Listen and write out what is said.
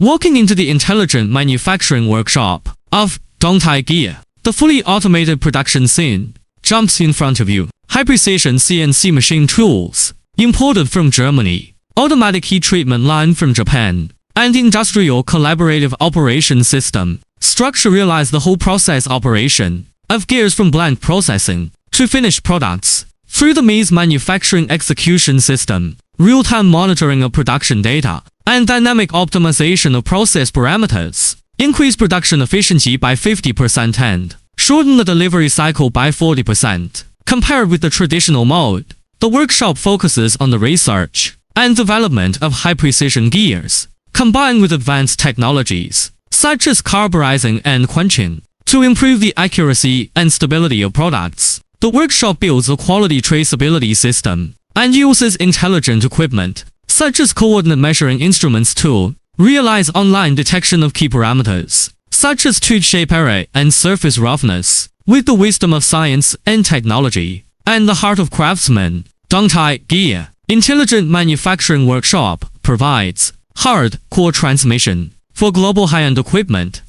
Walking into the intelligent manufacturing workshop of DOTAR gear, the fully automated production scene jumps in front of you. High-precision CNC machine tools, imported from Germany, automatic heat treatment line from Japan, and industrial collaborative operation system structure realize the whole process operation of gears from blend processing to finished products through the MES manufacturing execution system, real-time monitoring of production data, and dynamic optimization of process parameters, increase production efficiency by 50% and shorten the delivery cycle by 40%. Compared with the traditional mode, the workshop focuses on the research and development of high-precision gears, combined with advanced technologies, such as carburizing and quenching, to improve the accuracy and stability of products. The workshop builds a quality traceability system and uses intelligent equipment, such as coordinate measuring instruments to realize online detection of key parameters, such as tooth shape error and surface roughness, with the wisdom of science and technology, and the heart of craftsman. DOTAR gear, intelligent manufacturing workshop, provides hard core transmission for global high-end equipment